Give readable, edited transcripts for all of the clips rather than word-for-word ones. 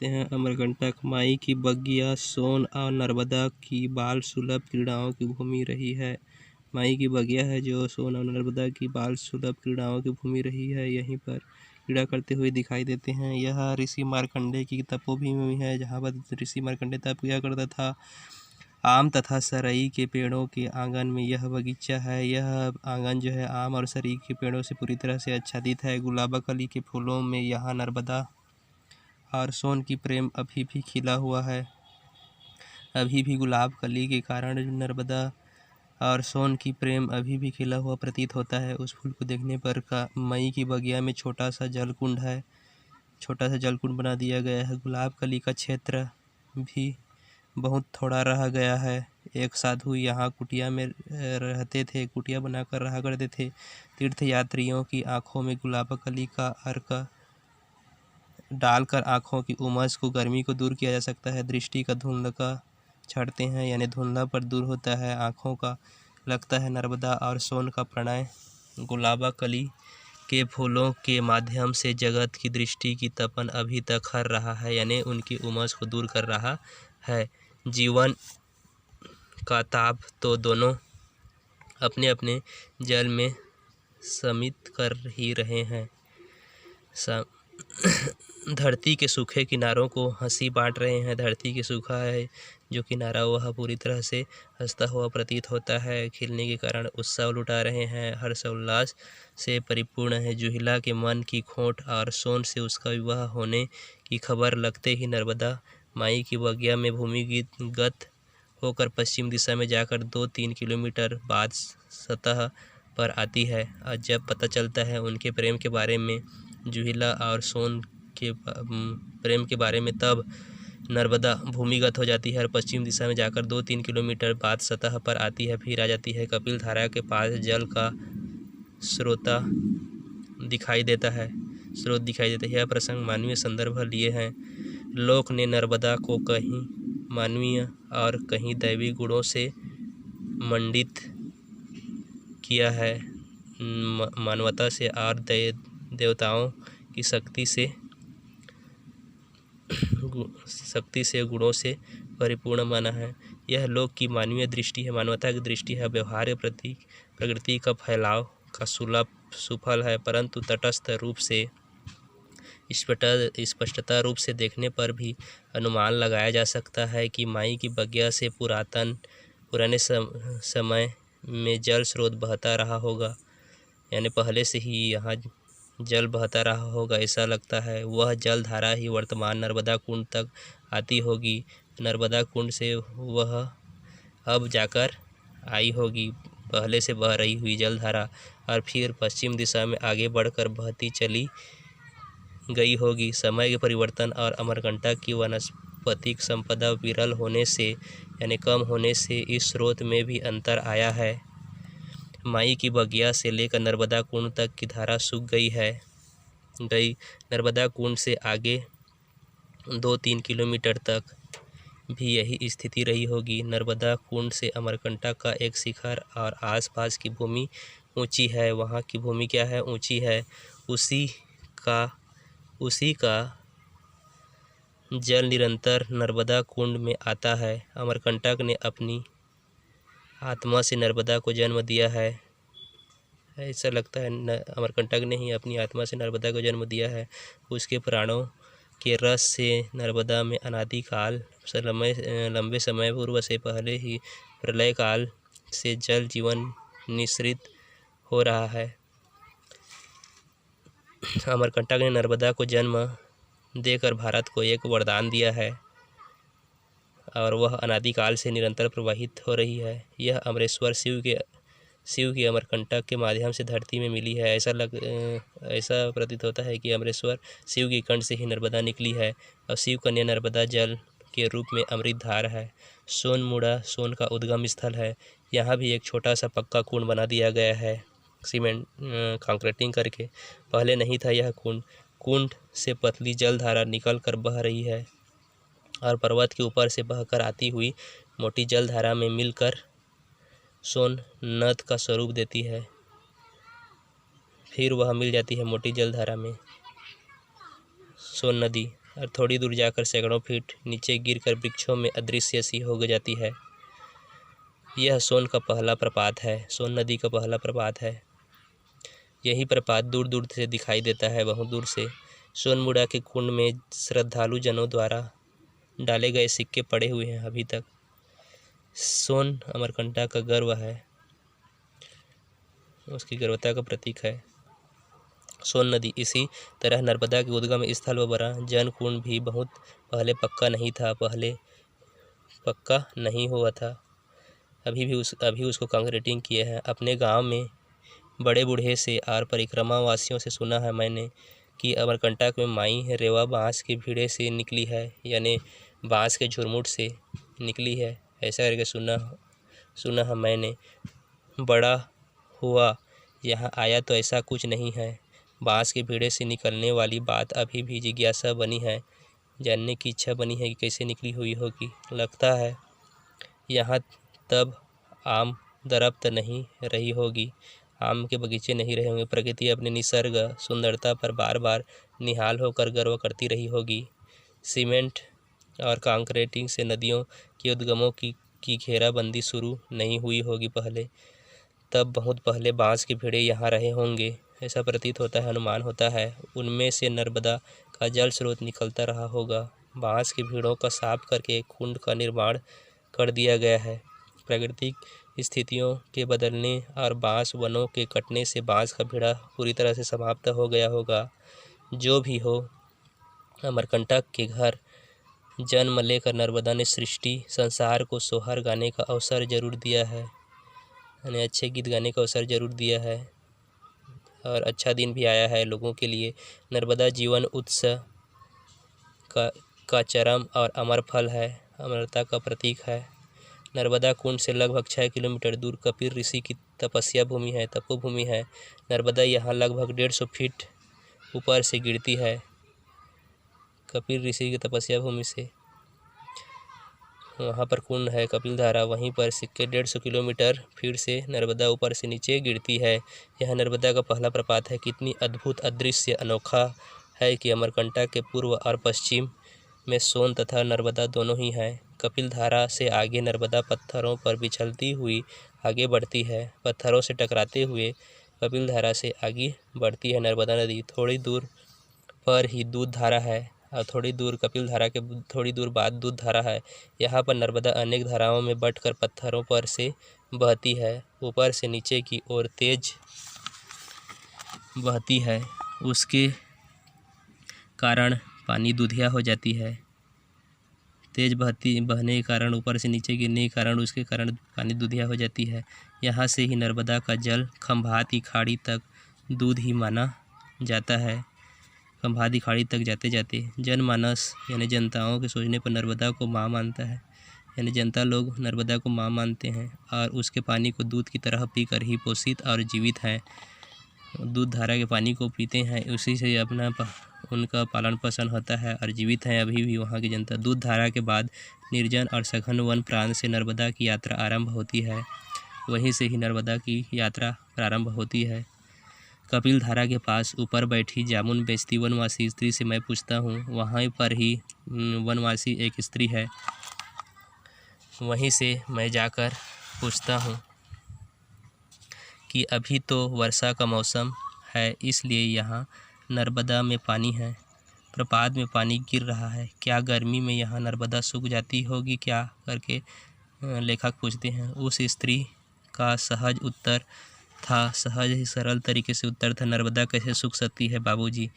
देखते हैं अमरकंटक माई की बगिया सोन और नर्मदा की बाल सुलभ क्रीड़ाओं की भूमि रही है। माई की बगिया है जो सोन और नर्मदा की बाल सुलभ क्रीड़ाओं की भूमि रही है। यहीं पर क्रीड़ा करते हुए दिखाई देते हैं। यह ऋषि मार्कंडेय की तपोभूमि है, जहाँ पर ऋषि मार्कंडेय तप किया करता था। आम तथा सरई के पेड़ों के आंगन में यह बगीचा है। यह आंगन जो है आम और सरई के पेड़ों से पूरी तरह से आच्छादित है। गुलाबकली के फूलों में यहाँ नर्मदा और सोन की प्रेम अभी भी खिला हुआ है। अभी भी गुलाब कली के कारण नर्मदा और सोन की प्रेम अभी भी खिला हुआ प्रतीत होता है। उस फूल को देखने पर मई की बगिया में छोटा सा जलकुंड है, छोटा सा जलकुंड बना दिया गया है। गुलाब कली का क्षेत्र भी बहुत थोड़ा रह गया है। एक साधु यहाँ कुटिया में रहते थे, कुटिया बनाकर रहा करते थे। तीर्थ यात्रियों की आंखों में गुलाब कली का अर्क डालकर आँखों की उमस को, गर्मी को दूर किया जा सकता है। दृष्टि का धुंधला छाटते हैं, यानी धुंधला पर दूर होता है आँखों का। लगता है नर्मदा और सोन का प्रणय गुलाबा कली के फूलों के माध्यम से जगत की दृष्टि की तपन अभी तक हर रहा है, यानी उनकी उमस को दूर कर रहा है। जीवन का ताप तो दोनों अपने अपने जल में समित कर ही रहे हैं। धरती के सूखे किनारों को हंसी बांट रहे हैं। धरती के सूखा है जो किनारा वह पूरी तरह से हंसता हुआ प्रतीत होता है। खिलने के कारण उत्सव लुटा रहे हैं, हर्ष उल्लास से परिपूर्ण है। जूहिला के मन की खोट और सोन से उसका विवाह होने की खबर लगते ही नर्मदा माई की बगिया में भूमिगत होकर पश्चिम दिशा में जाकर 2-3 किलोमीटर बाद सतह पर आती है। और जब पता चलता है उनके प्रेम के बारे में, जूहिला और सोन के प्रेम के बारे में, तब नर्मदा भूमिगत हो जाती है और पश्चिम दिशा में जाकर 2-3 किलोमीटर बाद सतह पर आती है, फिर आ जाती है। कपिल धारा के पास जल का स्रोत दिखाई देता है। यह प्रसंग मानवीय संदर्भ लिए हैं। लोक ने नर्मदा को कहीं मानवीय और कहीं दैवी गुणों से मंडित किया है। मानवता से और देवताओं की शक्ति से गुणों से परिपूर्ण माना है। यह लोक की मानवीय दृष्टि है, मानवता की दृष्टि है। व्यवहार्य प्रकृति का फैलाव का सुफल है, परंतु तटस्थ रूप से स्पष्टता रूप से देखने पर भी अनुमान लगाया जा सकता है कि माई की बगिया से पुराने समय में जल स्रोत बहता रहा होगा, यानी पहले से ही यहाँ जल बहता रहा होगा, ऐसा लगता है। वह जल धारा ही वर्तमान नर्मदा कुंड तक आती होगी। नर्मदा कुंड से वह अब जाकर आई होगी, पहले से बह रही हुई जल धारा, और फिर पश्चिम दिशा में आगे बढ़कर बहती चली गई होगी। समय के परिवर्तन और अमरकंटक की वनस्पतिक संपदा विरल होने से, यानी कम होने से, इस स्रोत में भी अंतर आया है। माई की बगिया से लेकर नर्मदा कुंड तक की धारा सूख गई। नर्मदा कुंड से आगे 2-3 किलोमीटर तक भी यही स्थिति रही होगी। नर्मदा कुंड से अमरकंटक का एक शिखर और आसपास की भूमि ऊंची है। वहाँ की भूमि क्या है? ऊंची है। उसी का जल निरंतर नर्मदा कुंड में आता है। अमरकंटक ने अपनी आत्मा से नर्मदा को जन्म दिया है। ऐसा लगता है अमरकंटक ने ही अपनी आत्मा से नर्मदा को जन्म दिया है। उसके प्राणों के रस से नर्मदा में अनादिकाल लंबे समय पूर्व से पहले ही प्रलय काल से जल जीवन निश्रित हो रहा है। अमरकंटक ने नर्मदा को जन्म देकर भारत को एक वरदान दिया है और वह अनादिकाल से निरंतर प्रवाहित हो रही है। यह अमरेश्वर शिव की अमरकंटक के माध्यम से धरती में मिली है। ऐसा प्रतीत होता है कि अमरेश्वर शिव की कंठ से ही नर्मदा निकली है और शिव कन्या नर्मदा जल के रूप में अमृत धार है। सोनमुड़ा सोन का उद्गम स्थल है। यहाँ भी एक छोटा सा पक्का कुंड बना दिया गया है, सीमेंट कंक्रीटिंग करके। पहले नहीं था यह कुंड से पतली जलधारा निकल कर बह रही है और पर्वत के ऊपर से बहकर आती हुई मोटी जलधारा में मिलकर सोन नद का स्वरूप देती है। फिर वह मिल जाती है मोटी जलधारा में सोन नदी। और थोड़ी दूर जाकर सैकड़ों फीट नीचे गिरकर वृक्षों में अदृश्य सी हो जाती है। यह सोन का पहला प्रपात है, सोन नदी का पहला प्रपात है। यही प्रपात दूर दूर से दिखाई देता है, बहुत दूर से। सोनमुड़ा के कुंड में श्रद्धालु जनों द्वारा डाले गए सिक्के पड़े हुए हैं अभी तक। सोन अमरकंटक का गर्व है, उसकी गर्वता का प्रतीक है सोन नदी। इसी तरह नर्मदा के उद्गम स्थल व बड़ा जन कुंड भी बहुत पहले पक्का नहीं हुआ था। अभी उसको कंक्रीटिंग किए हैं। अपने गांव में बड़े बूढ़े से और परिक्रमा वासियों से सुना है मैंने कि अमरकंटक में माई रेवा बाँस के भीड़े से निकली है, यानी बाँस के झुरमुट से निकली है, ऐसा करके सुना है मैंने। बड़ा हुआ यहाँ आया तो ऐसा कुछ नहीं है। बाँस के भीड़े से निकलने वाली बात अभी भी जिज्ञासा बनी है, जानने की इच्छा बनी है कि कैसे निकली हुई होगी। लगता है यहाँ तब आम दरख्त नहीं रही होगी, आम के बगीचे नहीं रहे होंगे। प्रकृति अपनी निसर्ग सुंदरता पर बार बार निहाल होकर गर्व करती रही होगी। सीमेंट और कंक्रीटिंग से नदियों के उद्गमों की घेराबंदी शुरू नहीं हुई होगी पहले। तब बहुत पहले बाँस के भीड़े यहाँ रहे होंगे, ऐसा प्रतीत होता है, अनुमान होता है। उनमें से नर्मदा का जल स्रोत निकलता रहा होगा। बाँस की भीड़ों का साफ करके एक कुंड का निर्माण कर दिया गया है। प्राकृतिक स्थितियों के बदलने और बाँस वनों के कटने से बाँस का भीड़ा पूरी तरह से समाप्त हो गया होगा। जो भी हो, अमरकंटक के घर जन्म लेकर नर्मदा ने सृष्टि संसार को सोहर गाने का अवसर जरूर दिया है, यानी अच्छे गीत गाने का अवसर जरूर दिया है, और अच्छा दिन भी आया है लोगों के लिए। नर्मदा जीवन उत्सव का चरम और अमर फल है, अमरता का प्रतीक है। नर्मदा कुंड से लगभग 6 किलोमीटर दूर कपिल ऋषि की तपोभूमि है। नर्मदा यहाँ लगभग 150 फीट ऊपर से गिरती है। कपिल ऋषि की तपस्या भूमि से वहाँ पर कुंड है कपिल धारा, वहीं पर सिक्के 150 किलोमीटर फीट से नर्मदा ऊपर से नीचे गिरती है। यह नर्मदा का पहला प्रपात है। कितनी अद्भुत अदृश्य अनोखा है कि अमरकंटक के पूर्व और पश्चिम में सोन तथा नर्मदा दोनों ही हैं। कपिल धारा से आगे नर्मदा पत्थरों पर बिछलती हुई आगे बढ़ती है। पत्थरों से टकराते हुए कपिल धारा से आगे बढ़ती है नर्मदा नदी। थोड़ी दूर पर ही दूध धारा है और थोड़ी दूर कपिल धारा के थोड़ी दूर बाद दूध धारा है। यहाँ पर नर्मदा अनेक धाराओं में बंटकर पत्थरों पर से बहती है। ऊपर से नीचे की ओर तेज बहती है, उसके कारण पानी दूधिया हो जाती है। तेज बहने के कारण, ऊपर से नीचे गिरने के कारण, उसके कारण पानी दूधिया हो जाती है। यहाँ से ही नर्मदा का जल खंभात की खाड़ी तक दूध ही माना जाता है। खंभात की खाड़ी तक जाते जाते जनमानस यानी जनताओं के सोचने पर नर्मदा को माँ मानता है, यानी जनता लोग नर्मदा को माँ मानते हैं और उसके पानी को दूध की तरह पीकर ही पोषित और जीवित हैं। दूध धारा के पानी को पीते हैं, उसी से उनका पालन पोषण होता है और जीवित हैं अभी भी वहाँ की जनता। दूध धारा के बाद निर्जन और सघन वन प्रांत से नर्मदा की यात्रा आरंभ होती है। वहीं से ही नर्मदा की यात्रा प्रारंभ होती है। कपिल धारा के पास ऊपर बैठी जामुन बेचती वनवासी स्त्री से मैं पूछता हूँ, वहाँ पर ही वनवासी एक स्त्री है, वहीं से मैं जाकर पूछता हूँ कि अभी तो वर्षा का मौसम है, इसलिए यहाँ नर्मदा में पानी है, प्रपात में पानी गिर रहा है, क्या गर्मी में यहाँ नर्मदा सूख जाती होगी क्या, करके लेखक पूछते हैं। उस स्त्री का सहज उत्तर था, सहज ही सरल तरीके से उत्तर था, नर्मदा कैसे सूख सकती है बाबूजी,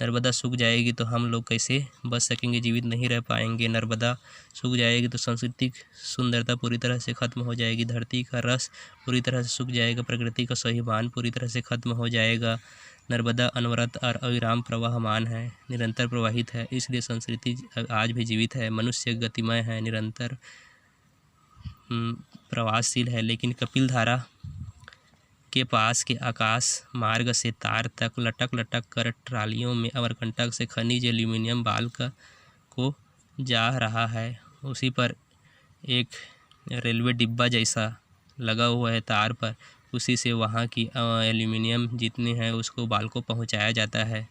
नर्मदा सूख जाएगी तो हम लोग कैसे बच सकेंगे, जीवित नहीं रह पाएंगे। नर्मदा सूख जाएगी तो सांस्कृतिक सुंदरता पूरी तरह से खत्म हो जाएगी, धरती का रस पूरी तरह से सूख जाएगा, प्रकृति का स्वाभिमान पूरी तरह से खत्म हो जाएगा। नर्मदा अनवरत और अविराम प्रवाहमान है, निरंतर प्रवाहित है, इसलिए संस्कृति आज भी जीवित है। मनुष्य गतिमय है, निरंतर प्रवासशील है, लेकिन कपिल धारा के पास के आकाश मार्ग से तार तक लटक लटक कर ट्रालियों में अमरकंटक से खनिज एल्यूमिनियम बाल को जा रहा है। उसी पर एक रेलवे डिब्बा जैसा लगा हुआ है तार पर, उसी से वहाँ की एल्यूमिनियम जितने हैं उसको बाल को पहुँचाया जाता है,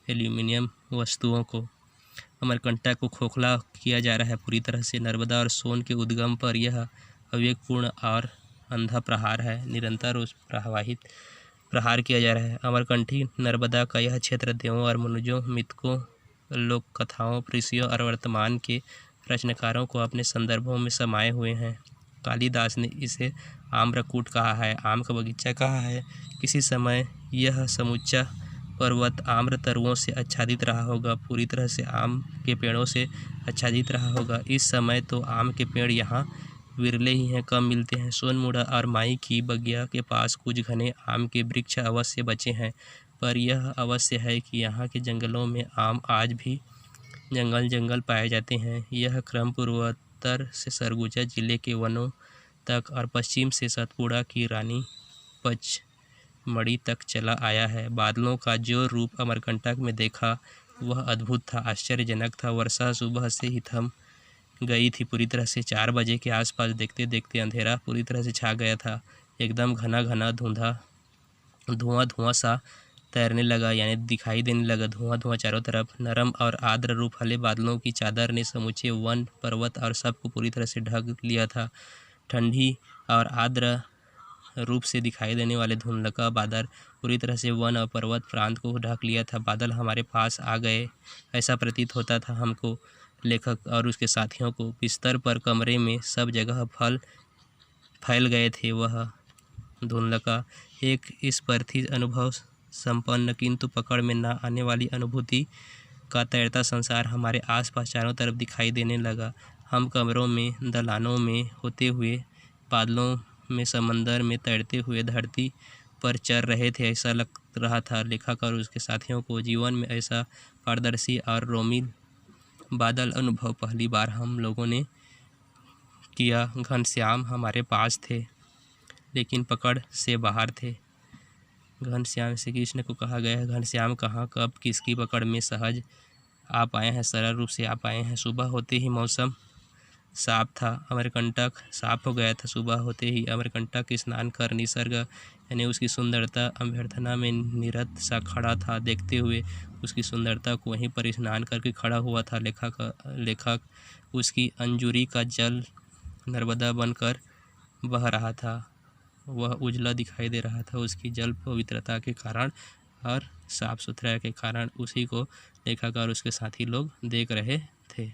एल्यूमिनियम वस्तुओं को। अमरकंटक को खोखला किया जा रहा है पूरी तरह से। नर्मदा और सोन के उद्गम पर यह अविवेकपूर्ण और अंधा प्रहार है, निरंतर उस प्रहार किया जा रहा है। अमरकंटकी नर्मदा का यह क्षेत्र देवों और मनुजों, मिथकों, लोक कथाओं, ऋषियों और वर्तमान के रचनाकारों को अपने संदर्भों में समाये हुए हैं। कालिदास ने इसे आम्रकूट कहा है, आम का बगीचा कहा है। किसी समय यह समूचा पर्वत आम्र तरुओं से आच्छादित रहा होगा, पूरी तरह से आम के पेड़ों से आच्छादित रहा होगा। इस समय तो आम के पेड़ यहाँ विरले ही हैं, कम मिलते हैं। सोनमुड़ा और माई की बगिया के पास कुछ घने आम के वृक्ष अवश्य बचे हैं, पर यह अवश्य है कि यहाँ के जंगलों में आम आज भी जंगल पाए जाते हैं। यह क्रम पूर्वोत्तर से सरगुजा जिले के वनों तक और पश्चिम से सतपुड़ा की रानी पचमढ़ी तक चला आया है। बादलों का जो रूप अमरकंटक में देखा वह अद्भुत था, आश्चर्यजनक था। वर्षा सुबह से ही थम गई थी पूरी तरह से। 4 बजे के आसपास देखते देखते अंधेरा पूरी तरह से छा गया था। एकदम घना धुआं सा तैरने लगा, यानी दिखाई देने लगा धुआं चारों तरफ। नरम और आर्द्र रूप वाले बादलों की चादर ने समूचे वन, पर्वत और सबको पूरी तरह से ढक लिया था। ठंडी और आर्द्र रूप से दिखाई देने वाले धुंधलका बादल पूरी तरह से वन और पर्वत प्रांत को ढक लिया था। बादल हमारे पास आ गए ऐसा प्रतीत होता था हमको, लेखक और उसके साथियों को। बिस्तर पर, कमरे में, सब जगह फैल गए थे वह धुंधलका, एक स्पर्शी अनुभव संपन्न किंतु पकड़ में न आने वाली अनुभूति का तैरता संसार हमारे आसपास चारों तरफ दिखाई देने लगा। हम कमरों में, दलानों में होते हुए, बादलों में, समंदर में तैरते हुए धरती पर चल रहे थे ऐसा लग रहा था। लेखक और उसके साथियों को जीवन में ऐसा पारदर्शी और रोमिल बादल अनुभव पहली बार हम लोगों ने किया। घनश्याम हमारे पास थे लेकिन पकड़ से बाहर थे। घनश्याम श्री कृष्ण को कहा गया है, घनश्याम कहाँ, कब, किसकी पकड़ में सहज आप आए हैं, सरल रूप से आप आए हैं। सुबह होते ही मौसम साफ था, अमरकंटक साफ हो गया था। सुबह होते ही अमरकंटक स्नान कर निसर्ग यानी उसकी सुंदरता अभ्यर्थना में निरत सा खड़ा था। देखते हुए उसकी सुंदरता को वहीं पर स्नान करके खड़ा हुआ था लेखक। उसकी अंजुरी का जल नर्मदा बनकर बह रहा था, वह उजला दिखाई दे रहा था उसकी जल पवित्रता के कारण और साफ सुथरा के कारण। उसी को लेखक और उसके साथी लोग देख रहे थे।